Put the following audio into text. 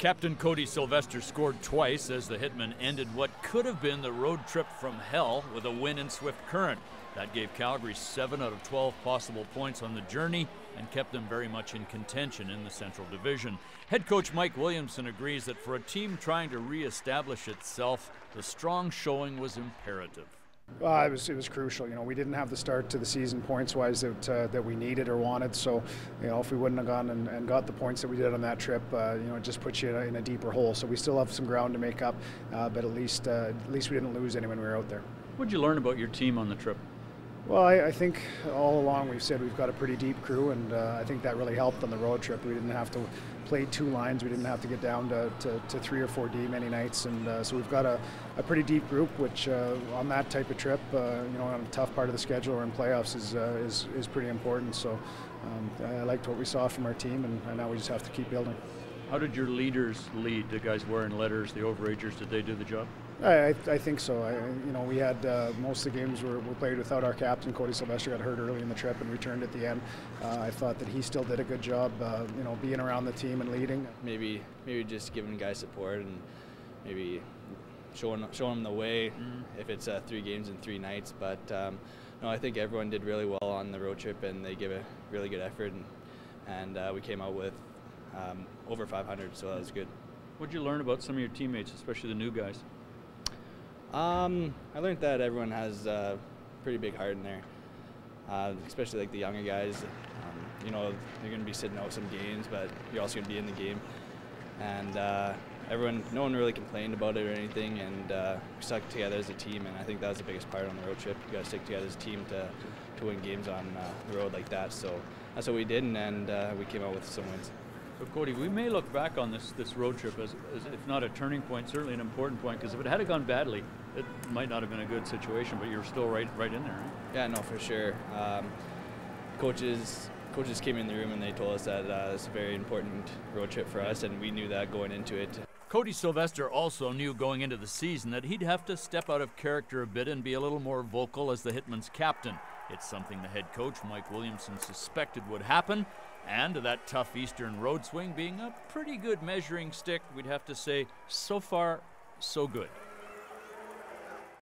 Captain Cody Sylvester scored twice as the Hitmen ended what could have been the road trip from hell with a win in Swift Current. That gave Calgary 7 out of 12 possible points on the journey and kept them very much in contention in the Central Division. Head coach Mike Williamson agrees that for a team trying to re-establish itself, the strong showing was imperative. Well, it was crucial. We didn't have the start to the season points-wise that we needed or wanted. So, if we wouldn't have gone and got the points that we did on that trip, it just puts you in a deeper hole. So we still have some ground to make up, but at least we didn't lose any when we were out there. What did you learn about your team on the trip? Well, I think all along we've said we've got a pretty deep crew, and I think that really helped on the road trip. We didn't have to play two lines. We didn't have to get down to 3 or 4 D many nights, and so we've got a pretty deep group, which on that type of trip, on a tough part of the schedule or in playoffs is pretty important. So I liked what we saw from our team, and now we just have to keep building. How did your leaders lead? The guys wearing letters, the overagers, did they do the job? I think so. We had most of the games were played without our captain. Cody Sylvester got hurt early in the trip and returned at the end. I thought that he still did a good job, being around the team and leading. Maybe just giving guys support and maybe showing them the way if it's 3 games in 3 nights. But no, I think everyone did really well on the road trip, and they gave a really good effort, and we came out with over 500, so that was good. What did you learn about some of your teammates, especially the new guys? I learned that everyone has a pretty big heart in there, especially like the younger guys. They're going to be sitting out some games, but you're also going to be in the game. And no one really complained about it or anything, and we stuck together as a team, and I think that was the biggest part on the road trip. You got to stick together as a team to win games on the road like that. So that's what we did, and we came out with some wins. So Cody, we may look back on this road trip as if not a turning point, certainly an important point, because if it had gone badly, it might not have been a good situation, but you're still right in there, right? Yeah, no, for sure. Coaches came in the room and they told us that it's a very important road trip for us, and we knew that going into it. Cody Sylvester also knew going into the season that he'd have to step out of character a bit and be a little more vocal as the Hitmen's captain. It's something the head coach, Mike Williamson, suspected would happen, and that tough Eastern road swing being a pretty good measuring stick, we'd have to say, so far, so good.